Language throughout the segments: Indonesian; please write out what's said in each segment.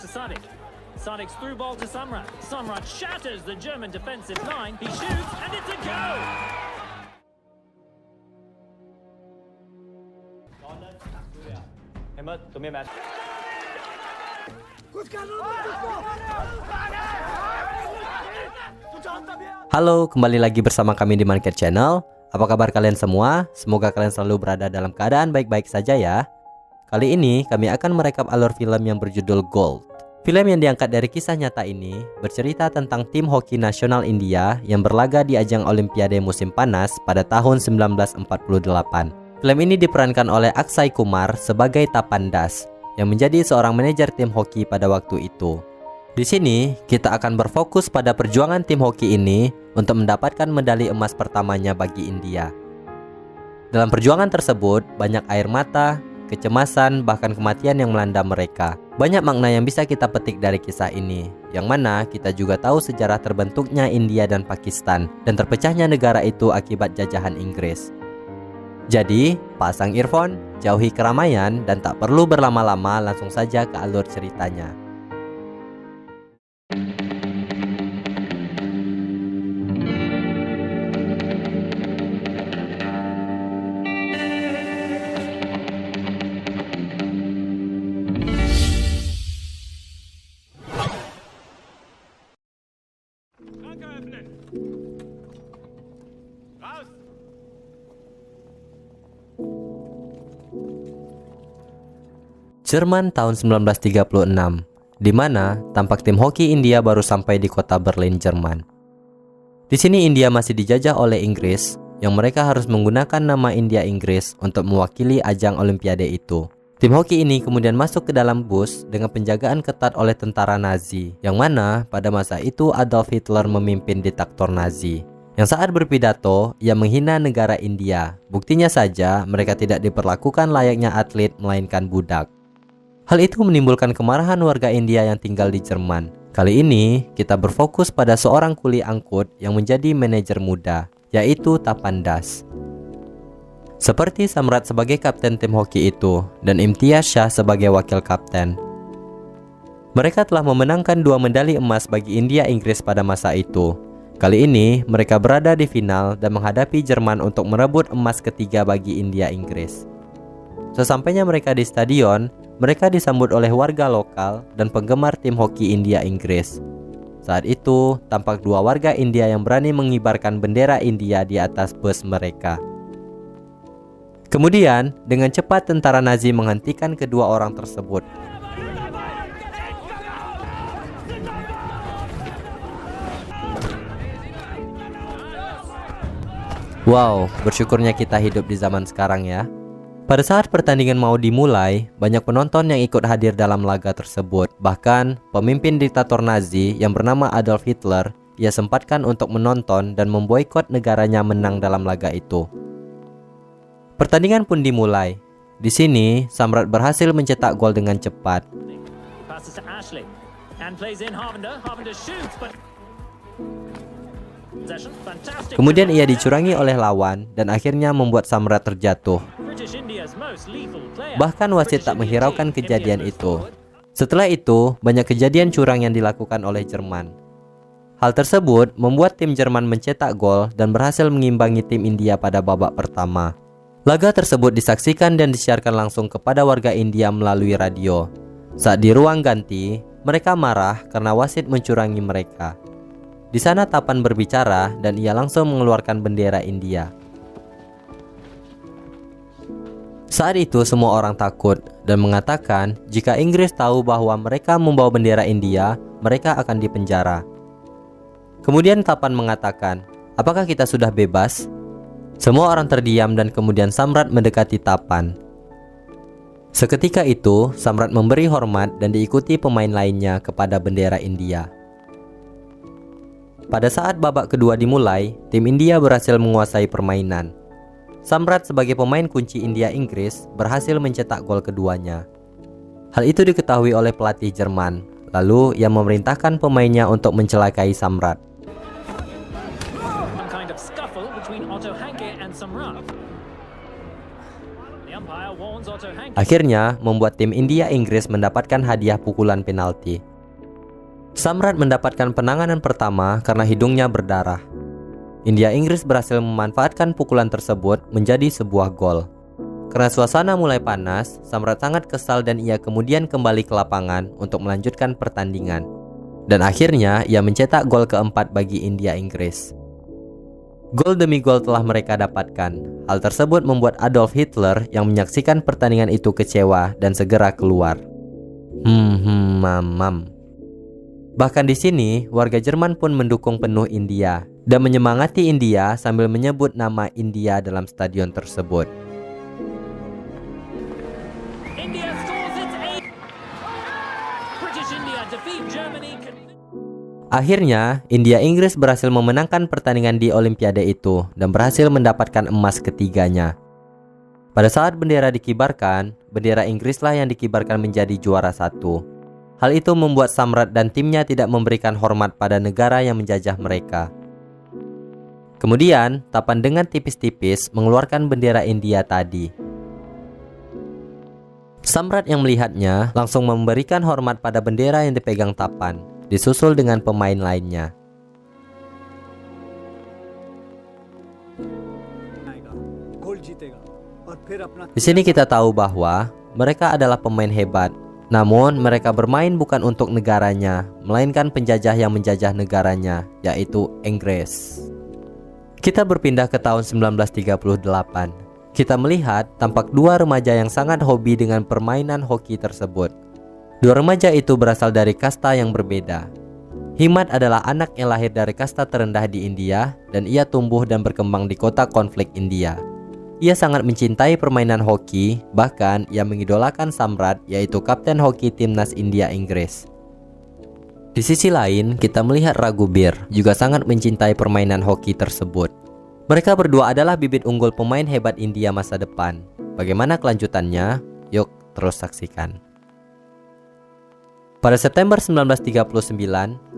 to Sadik. Sadik's through ball to Samrat. Samrat shatters the German defensive line. He shoots, and it's a goal! Halo, kembali lagi bersama kami di Market Channel. Apa kabar kalian semua? Semoga kalian selalu berada dalam keadaan baik-baik saja ya. Kali ini kami akan merekap alur film yang berjudul Gold. Film yang diangkat dari kisah nyata ini bercerita tentang tim hoki nasional India yang berlaga di ajang Olimpiade musim panas pada tahun 1948. Film ini diperankan oleh Akshay Kumar sebagai Tapan Das yang menjadi seorang manajer tim hoki pada waktu itu. Di sini kita akan berfokus pada perjuangan tim hoki ini untuk mendapatkan medali emas pertamanya bagi India. Dalam perjuangan tersebut banyak air mata, kecemasan, bahkan kematian yang melanda mereka. Banyak makna yang bisa kita petik dari kisah ini, yang mana kita juga tahu sejarah terbentuknya India dan Pakistan dan terpecahnya negara itu akibat jajahan Inggris. Jadi, pasang earphone, jauhi keramaian, dan tak perlu berlama-lama, langsung saja ke alur ceritanya. Jerman tahun 1936, di mana tampak tim hoki India baru sampai di kota Berlin, Jerman. Di sini India masih dijajah oleh Inggris, yang mereka harus menggunakan nama India Inggris untuk mewakili ajang Olimpiade itu. Tim hoki ini kemudian masuk ke dalam bus dengan penjagaan ketat oleh tentara Nazi, yang mana pada masa itu Adolf Hitler memimpin diktator Nazi. Yang saat berpidato, ia menghina negara India. Buktinya saja mereka tidak diperlakukan layaknya atlet melainkan budak. Hal itu menimbulkan kemarahan warga India yang tinggal di Jerman. Kali ini, kita berfokus pada seorang kuli angkut yang menjadi manajer muda, yaitu Tapan Das. Seperti Samrat sebagai kapten tim hoki itu, dan Imtiaz Shah sebagai wakil kapten. Mereka telah memenangkan 2 medali emas bagi India Inggris pada masa itu. Kali ini, mereka berada di final dan menghadapi Jerman untuk merebut emas ketiga bagi India Inggris. Sesampainya mereka di stadion, mereka disambut oleh warga lokal dan penggemar tim hoki India Inggris. Saat itu, tampak 2 warga India yang berani mengibarkan bendera India di atas bus mereka. Kemudian, dengan cepat tentara Nazi menghentikan kedua orang tersebut. Wow, bersyukurnya kita hidup di zaman sekarang ya. Pada saat pertandingan mau dimulai, banyak penonton yang ikut hadir dalam laga tersebut. Bahkan, pemimpin diktator Nazi yang bernama Adolf Hitler, ia sempatkan untuk menonton dan memboikot negaranya menang dalam laga itu. Pertandingan pun dimulai. Di sini, Samrat berhasil mencetak gol dengan cepat. Passes to Ashley and plays in Harvender. Harvender shoots, but fantastic. Kemudian ia dicurangi oleh lawan dan akhirnya membuat Samrat terjatuh. British India's most lethal player. Bahkan wasit tak menghiraukan kejadian itu. Setelah itu, banyak kejadian curang yang dilakukan oleh Jerman. Hal tersebut membuat tim Jerman mencetak gol dan berhasil mengimbangi tim India pada babak pertama. Laga tersebut disaksikan dan disiarkan langsung kepada warga India melalui radio. Saat di ruang ganti, mereka marah karena wasit mencurangi mereka. Di sana Tapan berbicara dan ia langsung mengeluarkan bendera India. Saat itu semua orang takut dan mengatakan jika Inggris tahu bahwa mereka membawa bendera India, mereka akan dipenjara. Kemudian Tapan mengatakan, "Apakah kita sudah bebas?" Semua orang terdiam dan kemudian Samrat mendekati Tapan. Seketika itu, Samrat memberi hormat dan diikuti pemain lainnya kepada bendera India. Pada saat babak kedua dimulai, tim India berhasil menguasai permainan. Samrat sebagai pemain kunci India Inggris berhasil mencetak gol keduanya. Hal itu diketahui oleh pelatih Jerman, lalu ia memerintahkan pemainnya untuk mencelakai Samrat. Some kind of scuffle between Otto Hanke and Samrat. The umpire warns Otto Toronto handkerchief. Akhirnya membuat tim India Inggris mendapatkan hadiah pukulan penalti. Samrat mendapatkan penanganan pertama karena hidungnya berdarah. India Inggris berhasil memanfaatkan pukulan tersebut menjadi sebuah gol. Karena suasana mulai panas, Samrat sangat kesal dan ia kemudian kembali ke lapangan untuk melanjutkan pertandingan. Dan akhirnya ia mencetak gol keempat bagi India Inggris. Gol demi gol telah mereka dapatkan. Hal tersebut membuat Adolf Hitler yang menyaksikan pertandingan itu kecewa dan segera keluar. Bahkan di sini, warga Jerman pun mendukung penuh India dan menyemangati India sambil menyebut nama India dalam stadion tersebut. India scores its eighth. British India defeat Germany. Akhirnya, India Inggris berhasil memenangkan pertandingan di Olimpiade itu dan berhasil mendapatkan emas ketiganya. Pada saat bendera dikibarkan, bendera Inggrislah yang dikibarkan menjadi juara satu. Hal itu membuat Samrat dan timnya tidak memberikan hormat pada negara yang menjajah mereka. Kemudian, Tapan dengan tipis-tipis mengeluarkan bendera India tadi. Samrat yang melihatnya langsung memberikan hormat pada bendera yang dipegang Tapan, disusul dengan pemain lainnya. Di sini kita tahu bahwa mereka adalah pemain hebat, namun mereka bermain bukan untuk negaranya, melainkan penjajah yang menjajah negaranya, yaitu Inggris. Kita berpindah ke tahun 1938. Kita melihat tampak dua remaja yang sangat hobi dengan permainan hoki tersebut. Dua remaja itu berasal dari kasta yang berbeda. Himmat adalah anak yang lahir dari kasta terendah di India dan ia tumbuh dan berkembang di kota konflik India. Ia sangat mencintai permainan hoki, bahkan ia mengidolakan Samrat, yaitu kapten hoki timnas India Inggris. Di sisi lain, kita melihat Raghubir juga sangat mencintai permainan hoki tersebut. Mereka berdua adalah bibit unggul pemain hebat India masa depan. Bagaimana kelanjutannya? Yuk terus saksikan. Pada September 1939,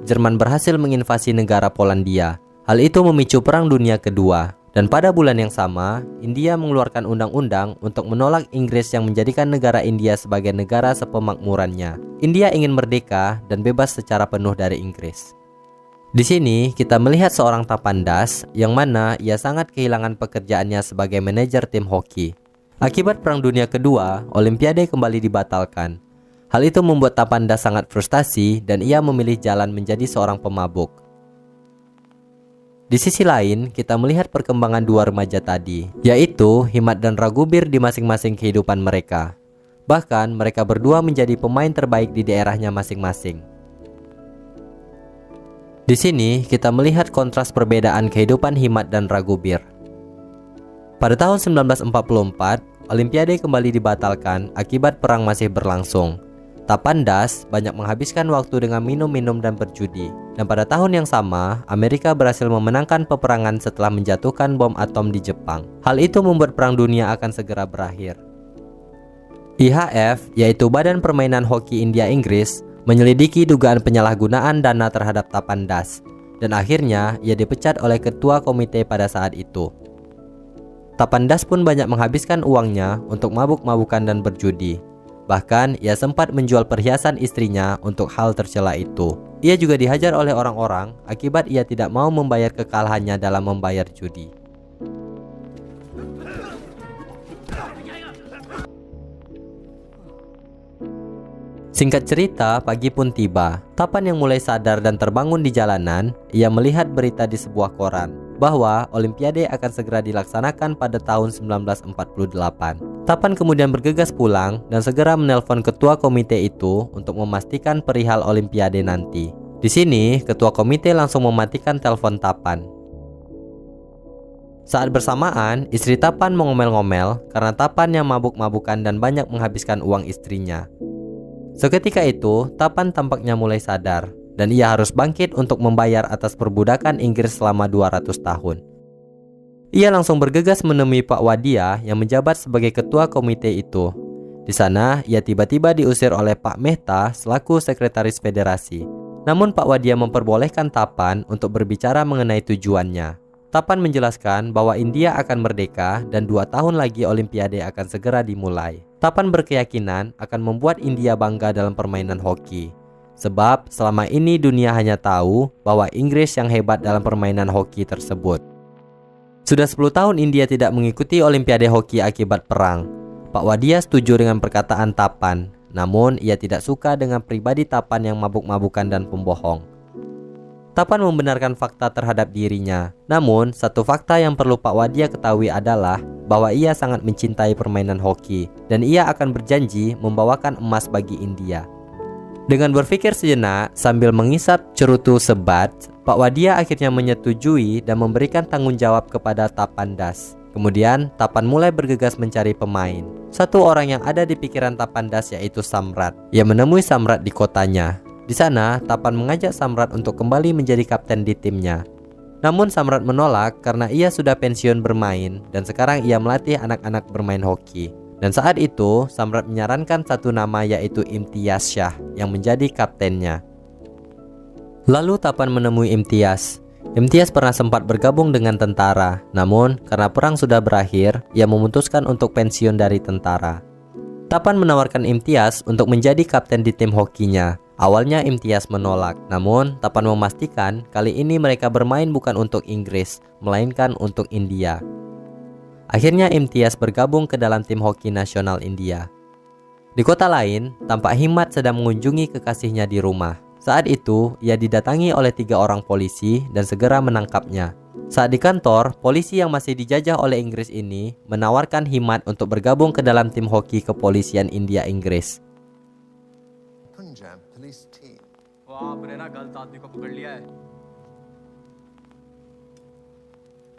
Jerman berhasil menginvasi negara Polandia. Hal itu memicu Perang Dunia Kedua. Dan pada bulan yang sama, India mengeluarkan undang-undang untuk menolak Inggris yang menjadikan negara India sebagai negara sepemakmurannya. India ingin merdeka dan bebas secara penuh dari Inggris. Di sini kita melihat seorang Tapan Das yang mana ia sangat kehilangan pekerjaannya sebagai manajer tim hoki. Akibat Perang Dunia Kedua, Olimpiade kembali dibatalkan. Hal itu membuat Tapan Das sangat frustasi dan ia memilih jalan menjadi seorang pemabuk. Di sisi lain, kita melihat perkembangan dua remaja tadi, yaitu Himmat dan Raghubir di masing-masing kehidupan mereka. Bahkan mereka berdua menjadi pemain terbaik di daerahnya masing-masing. Di sini kita melihat kontras perbedaan kehidupan Himmat dan Raghubir. Pada tahun 1944, Olimpiade kembali dibatalkan akibat perang masih berlangsung. Tapan Das banyak menghabiskan waktu dengan minum-minum dan berjudi. Dan pada tahun yang sama, Amerika berhasil memenangkan peperangan setelah menjatuhkan bom atom di Jepang. Hal itu membuat Perang Dunia akan segera berakhir. IHF, yaitu Badan Permainan Hoki India Inggris, menyelidiki dugaan penyalahgunaan dana terhadap Tapan Das, dan akhirnya ia dipecat oleh ketua komite pada saat itu. Tapan Das pun banyak menghabiskan uangnya untuk mabuk-mabukan dan berjudi. Bahkan ia sempat menjual perhiasan istrinya untuk hal tercela itu. Ia juga dihajar oleh orang-orang akibat ia tidak mau membayar kekalahannya dalam membayar judi. Singkat cerita, pagi pun tiba. Tapan yang mulai sadar dan terbangun di jalanan, ia melihat berita di sebuah koran bahwa Olimpiade akan segera dilaksanakan pada tahun 1948. Tapan kemudian bergegas pulang dan segera menelpon ketua komite itu untuk memastikan perihal Olimpiade nanti. Di sini, ketua komite langsung mematikan telepon Tapan. Saat bersamaan, istri Tapan mengomel-ngomel karena Tapan yang mabuk-mabukan dan banyak menghabiskan uang istrinya. Seketika itu, Tapan tampaknya mulai sadar dan ia harus bangkit untuk membayar atas perbudakan Inggris selama 200 tahun. Ia langsung bergegas menemui Pak Wadia yang menjabat sebagai ketua komite itu. Di sana, ia tiba-tiba diusir oleh Pak Mehta selaku sekretaris federasi. Namun Pak Wadia memperbolehkan Tapan untuk berbicara mengenai tujuannya. Tapan menjelaskan bahwa India akan merdeka dan 2 tahun lagi Olimpiade akan segera dimulai. Tapan berkeyakinan akan membuat India bangga dalam permainan hoki. Sebab selama ini dunia hanya tahu bahwa Inggris yang hebat dalam permainan hoki tersebut. Sudah 10 tahun India tidak mengikuti Olimpiade hoki akibat perang. Pak Wadia setuju dengan perkataan Tapan, namun ia tidak suka dengan pribadi Tapan yang mabuk-mabukan dan pembohong. Tapan membenarkan fakta terhadap dirinya, namun satu fakta yang perlu Pak Wadia ketahui adalah bahwa ia sangat mencintai permainan hoki dan ia akan berjanji membawakan emas bagi India. Dengan berpikir sejenak sambil mengisap cerutu sebat, Pak Wadia akhirnya menyetujui dan memberikan tanggung jawab kepada Tapan Das. Kemudian Tapan mulai bergegas mencari pemain. Satu orang yang ada di pikiran Tapan Das yaitu Samrat. Ia menemui Samrat di kotanya. Di sana, Tapan mengajak Samrat untuk kembali menjadi kapten di timnya. Namun Samrat menolak karena ia sudah pensiun bermain dan sekarang ia melatih anak-anak bermain hoki. Dan saat itu, Samrat menyarankan satu nama yaitu Imtiaz Shah yang menjadi kaptennya. Lalu Tapan menemui Imtiaz. Imtiaz pernah sempat bergabung dengan tentara, namun karena perang sudah berakhir, ia memutuskan untuk pensiun dari tentara. Tapan menawarkan Imtiaz untuk menjadi kapten di tim hokinya. Awalnya Imtiaz menolak, namun Tapan memastikan kali ini mereka bermain bukan untuk Inggris, melainkan untuk India. Akhirnya Imtiaz bergabung ke dalam tim hoki nasional India. Di kota lain, tampak Himmat sedang mengunjungi kekasihnya di rumah. Saat itu, ia didatangi oleh 3 orang polisi dan segera menangkapnya. Saat di kantor, polisi yang masih dijajah oleh Inggris ini menawarkan Himmat untuk bergabung ke dalam tim hoki kepolisian India Inggris. Punjab police team.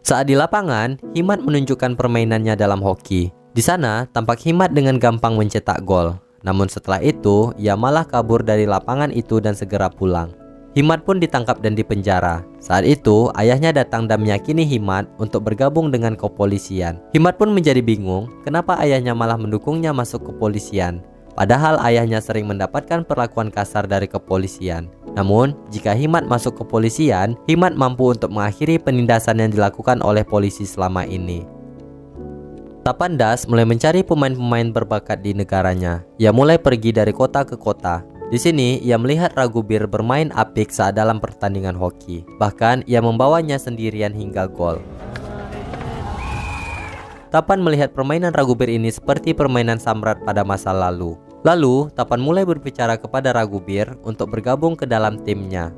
Saat di lapangan, Himmat menunjukkan permainannya dalam hoki. Di sana, tampak Himmat dengan gampang mencetak gol. Namun setelah itu, ia malah kabur dari lapangan itu dan segera pulang. Himmat pun ditangkap dan dipenjara. Saat itu, ayahnya datang dan meyakini Himmat untuk bergabung dengan kepolisian. Himmat pun menjadi bingung, kenapa ayahnya malah mendukungnya masuk kepolisian. Padahal ayahnya sering mendapatkan perlakuan kasar dari kepolisian. Namun, jika Himmat masuk kepolisian, Himmat mampu untuk mengakhiri penindasan yang dilakukan oleh polisi selama ini. Tapan Das mulai mencari pemain-pemain berbakat di negaranya. Ia mulai pergi dari kota ke kota. Di sini, ia melihat Raghuber bermain apik saat dalam pertandingan hoki. Bahkan, ia membawanya sendirian hingga gol. Tapan melihat permainan Raghuber ini seperti permainan Samrat pada masa lalu. Lalu, Tapan mulai berbicara kepada Raghuber untuk bergabung ke dalam timnya.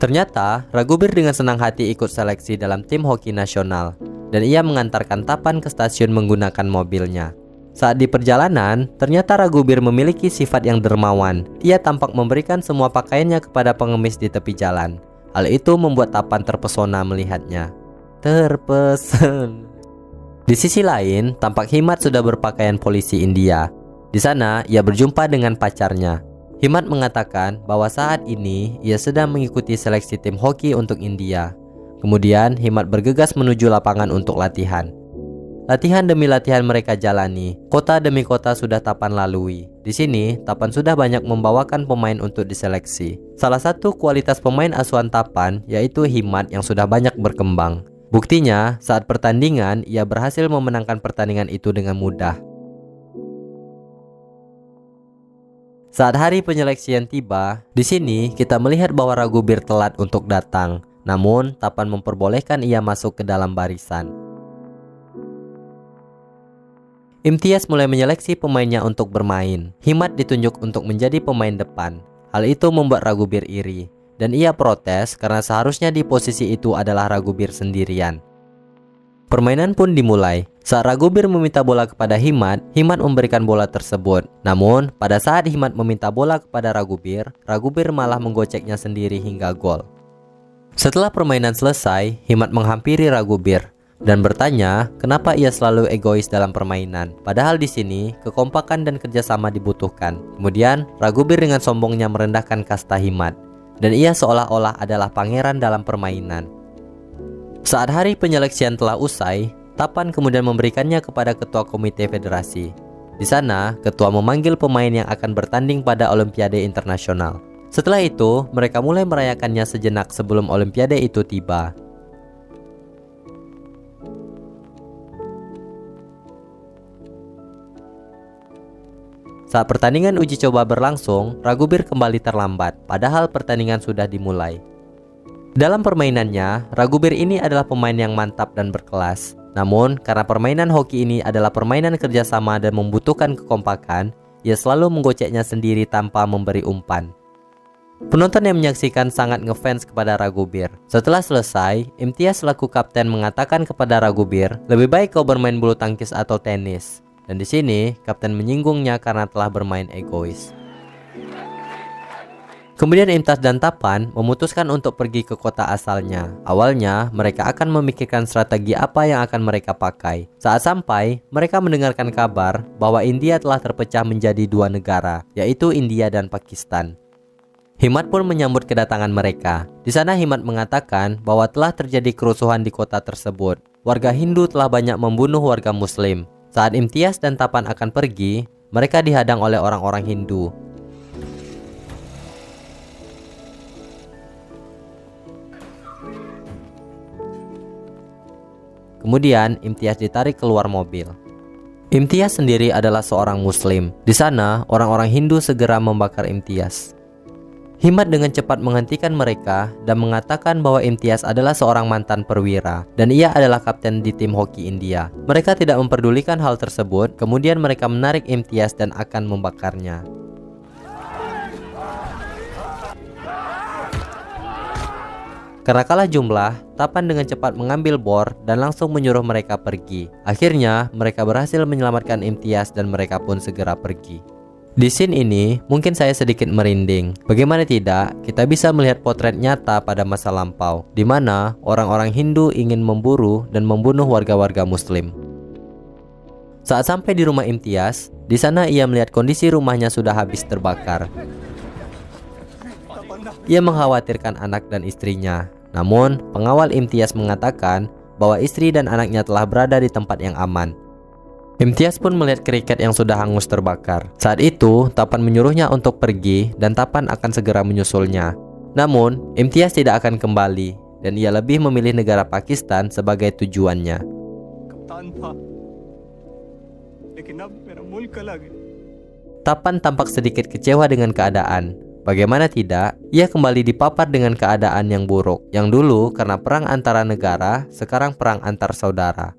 Ternyata, Raghuber dengan senang hati ikut seleksi dalam tim hoki nasional, dan ia mengantarkan Tapan ke stasiun menggunakan mobilnya. Saat di perjalanan, ternyata Raghuber memiliki sifat yang dermawan. Ia tampak memberikan semua pakaiannya kepada pengemis di tepi jalan. Hal itu membuat Tapan terpesona melihatnya. Terpesona. Di sisi lain, tampak Himmat sudah berpakaian polisi India. Di sana, ia berjumpa dengan pacarnya. Himmat mengatakan bahwa saat ini ia sedang mengikuti seleksi tim hoki untuk India. Kemudian, Himmat bergegas menuju lapangan untuk latihan. Latihan demi latihan mereka jalani. Kota demi kota sudah Tapan lalui. Di sini, Tapan sudah banyak membawakan pemain untuk diseleksi. Salah satu kualitas pemain asuhan Tapan yaitu Himmat yang sudah banyak berkembang. Buktinya, saat pertandingan, ia berhasil memenangkan pertandingan itu dengan mudah. Saat hari penyeleksian tiba, di sini kita melihat bahwa Raghuber telat untuk datang. Namun, Tapan memperbolehkan ia masuk ke dalam barisan. Imtiaz mulai menyeleksi pemainnya untuk bermain. Himmat ditunjuk untuk menjadi pemain depan. Hal itu membuat Raghuber iri, dan ia protes karena seharusnya di posisi itu adalah Raghuber sendirian. Permainan pun dimulai. Saat Raghuber meminta bola kepada Himmat, Himmat memberikan bola tersebut. Namun, pada saat Himmat meminta bola kepada Raghuber, Raghuber malah menggoceknya sendiri hingga gol. Setelah permainan selesai, Himmat menghampiri Raghuber dan bertanya kenapa ia selalu egois dalam permainan. Padahal di sini kekompakan dan kerjasama dibutuhkan. Kemudian Raghuber dengan sombongnya merendahkan kasta Himmat, dan ia seolah-olah adalah pangeran dalam permainan. Saat hari penyeleksian telah usai, Tapan kemudian memberikannya kepada ketua komite federasi. Di sana, ketua memanggil pemain yang akan bertanding pada Olimpiade Internasional. Setelah itu, mereka mulai merayakannya sejenak sebelum Olimpiade itu tiba. Saat pertandingan uji coba berlangsung, Ragubir kembali terlambat, padahal pertandingan sudah dimulai. Dalam permainannya, Ragubir ini adalah pemain yang mantap dan berkelas. Namun, karena permainan hoki ini adalah permainan kerjasama dan membutuhkan kekompakan, ia selalu menggoceknya sendiri tanpa memberi umpan. Penonton yang menyaksikan sangat ngefans kepada Ragubir. Setelah selesai, Imtiaz selaku kapten mengatakan kepada Ragubir, lebih baik kau bermain bulu tangkis atau tenis. Dan di sini, kapten menyinggungnya karena telah bermain egois. Kemudian Imtiaz dan Tapan memutuskan untuk pergi ke kota asalnya. Awalnya, mereka akan memikirkan strategi apa yang akan mereka pakai. Saat sampai, mereka mendengarkan kabar bahwa India telah terpecah menjadi dua negara, yaitu India dan Pakistan. Himat pun menyambut kedatangan mereka. Di sana Himat mengatakan bahwa telah terjadi kerusuhan di kota tersebut. Warga Hindu telah banyak membunuh warga Muslim. Saat Imtiaz dan Tapan akan pergi, mereka dihadang oleh orang-orang Hindu. Kemudian Imtiaz ditarik keluar mobil. Imtiaz sendiri adalah seorang Muslim. Di sana, orang-orang Hindu segera membakar Imtiaz. Himat dengan cepat menghentikan mereka dan mengatakan bahwa Imtiaz adalah seorang mantan perwira dan ia adalah kapten di tim hoki India. Mereka tidak memperdulikan hal tersebut, kemudian mereka menarik Imtiaz dan akan membakarnya. Karena kalah jumlah, Tapan dengan cepat mengambil bor dan langsung menyuruh mereka pergi. Akhirnya, mereka berhasil menyelamatkan Imtiaz dan mereka pun segera pergi. Di scene ini, mungkin saya sedikit merinding. Bagaimana tidak, kita bisa melihat potret nyata pada masa lampau, di mana orang-orang Hindu ingin memburu dan membunuh warga-warga Muslim. Saat sampai di rumah Imtiaz, di sana ia melihat kondisi rumahnya sudah habis terbakar. Ia mengkhawatirkan anak dan istrinya. Namun, pengawal Imtiaz mengatakan bahwa istri dan anaknya telah berada di tempat yang aman. Imtiaz pun melihat kriket yang sudah hangus terbakar. Saat itu, Tapan menyuruhnya untuk pergi dan Tapan akan segera menyusulnya. Namun, Imtiaz tidak akan kembali dan ia lebih memilih negara Pakistan sebagai tujuannya. Tapan tampak sedikit kecewa dengan keadaan. Bagaimana tidak, ia kembali dipapar dengan keadaan yang buruk. Yang dulu karena perang antara negara, sekarang perang antar saudara.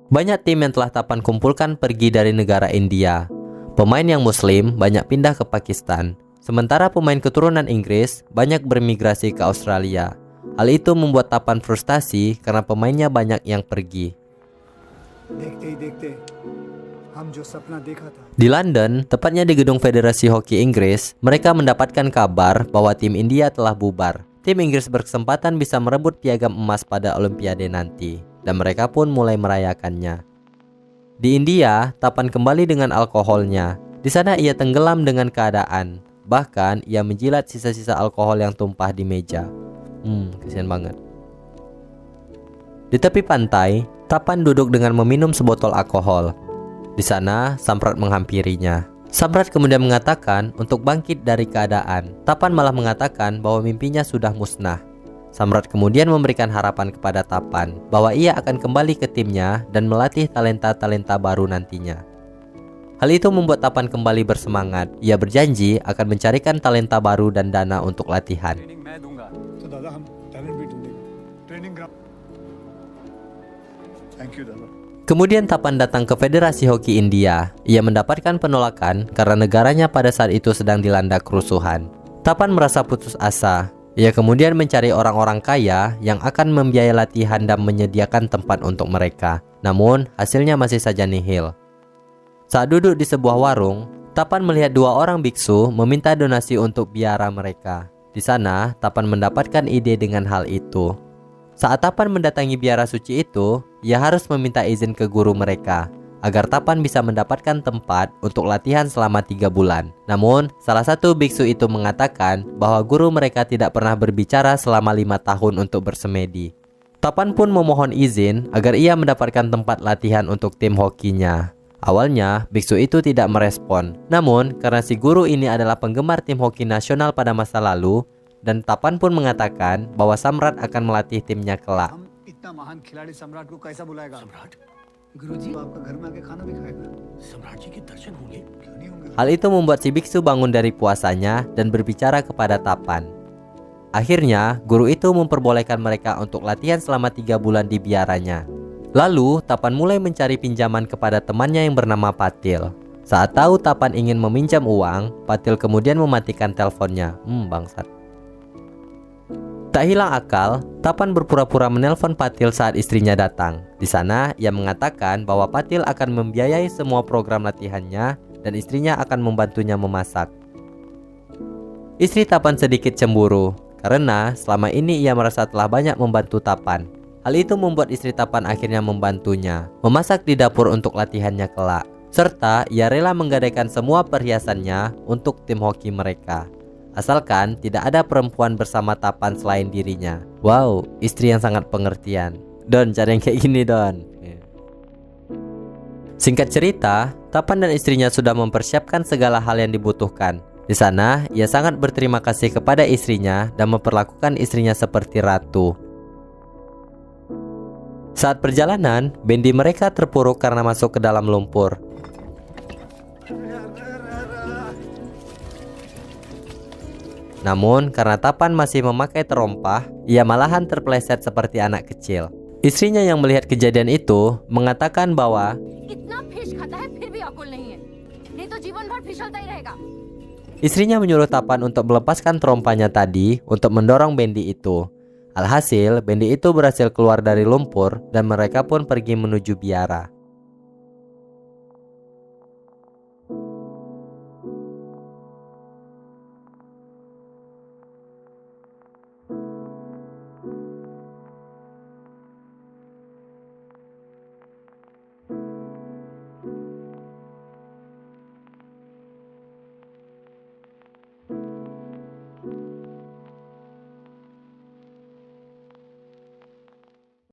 Banyak tim yang telah Tapan kumpulkan pergi dari negara India. Pemain yang Muslim banyak pindah ke Pakistan. Sementara pemain keturunan Inggris banyak bermigrasi ke Australia. Hal itu membuat Tapan frustasi karena pemainnya banyak yang pergi. Di London, tepatnya di gedung Federasi Hoki Inggris, mereka mendapatkan kabar bahwa tim India telah bubar. Tim Inggris berkesempatan bisa merebut piagam emas pada Olimpiade nanti. Dan mereka pun mulai merayakannya. Di India, Tapan kembali dengan alkoholnya. Di sana ia tenggelam dengan keadaan. Bahkan ia menjilat sisa-sisa alkohol yang tumpah di meja. Kasihan banget. Di tepi pantai, Tapan duduk dengan meminum sebotol alkohol. Di sana, Samrat menghampirinya. Samrat kemudian mengatakan untuk bangkit dari keadaan. Tapan malah mengatakan bahwa mimpinya sudah musnah. Samrat kemudian memberikan harapan kepada Tapan bahwa ia akan kembali ke timnya dan melatih talenta-talenta baru nantinya. Hal itu membuat Tapan kembali bersemangat. Ia berjanji akan mencarikan talenta baru dan dana untuk latihan. Kemudian Tapan datang ke Federasi Hoki India. Ia mendapatkan penolakan karena negaranya pada saat itu sedang dilanda kerusuhan. Tapan merasa putus asa. Ia kemudian mencari orang-orang kaya yang akan membiayai latihan dan menyediakan tempat untuk mereka. Namun, hasilnya masih saja nihil. Saat duduk di sebuah warung, Tapan melihat dua orang biksu meminta donasi untuk biara mereka. Di sana, Tapan mendapatkan ide dengan hal itu. Saat Tapan mendatangi biara suci itu, ia harus meminta izin ke guru mereka agar Tapan bisa mendapatkan tempat untuk latihan selama 3 bulan. Namun, salah satu biksu itu mengatakan bahwa guru mereka tidak pernah berbicara selama 5 tahun untuk bersemedi. Tapan pun memohon izin agar ia mendapatkan tempat latihan untuk tim hokinya. Awalnya, biksu itu tidak merespon. Namun, karena si guru ini adalah penggemar tim hoki nasional pada masa lalu, dan Tapan pun mengatakan bahwa Samrat akan melatih timnya kelak. इतना महान खिलाड़ी सम्राट को कैसा बुलाएगा? सम्राट गुरुजी आपका घर में आके खाना भी खाएगा। सम्राट जी के दर्शन होंगे? क्यों नहीं होंगे? Hal itu membuat si biksu bangun dari puasanya dan berbicara kepada Tapan. Akhirnya, guru itu memperbolehkan mereka untuk latihan selama 3 bulan di biaranya. Lalu, Tapan mulai mencari pinjaman kepada temannya yang bernama Patil. Saat tahu Tapan ingin meminjam uang, Patil kemudian mematikan teleponnya. Bangsat. Tak hilang akal, Tapan berpura-pura menelpon Patil saat istrinya datang. Di sana, ia mengatakan bahwa Patil akan membiayai semua program latihannya dan istrinya akan membantunya memasak. Istri Tapan sedikit cemburu karena selama ini ia merasa telah banyak membantu Tapan. Hal itu membuat istri Tapan akhirnya membantunya memasak di dapur untuk latihannya kelak. Serta ia rela menggadaikan semua perhiasannya untuk tim hoki mereka. Asalkan tidak ada perempuan bersama Tapan selain dirinya. Wow, istri yang sangat pengertian. Don, cari yang kayak gini, Don. Singkat cerita, Tapan dan istrinya sudah mempersiapkan segala hal yang dibutuhkan. Di sana, ia sangat berterima kasih kepada istrinya dan memperlakukan istrinya seperti ratu. Saat perjalanan, bendi mereka terpuruk karena masuk ke dalam lumpur. Namun, karena Tapan masih memakai terompah, ia malahan terpeleset seperti anak kecil. Istrinya yang melihat kejadian itu mengatakan bahwa istrinya menyuruh Tapan untuk melepaskan terompahnya tadi untuk mendorong bendi itu. Alhasil, bendi itu berhasil keluar dari lumpur dan mereka pun pergi menuju biara.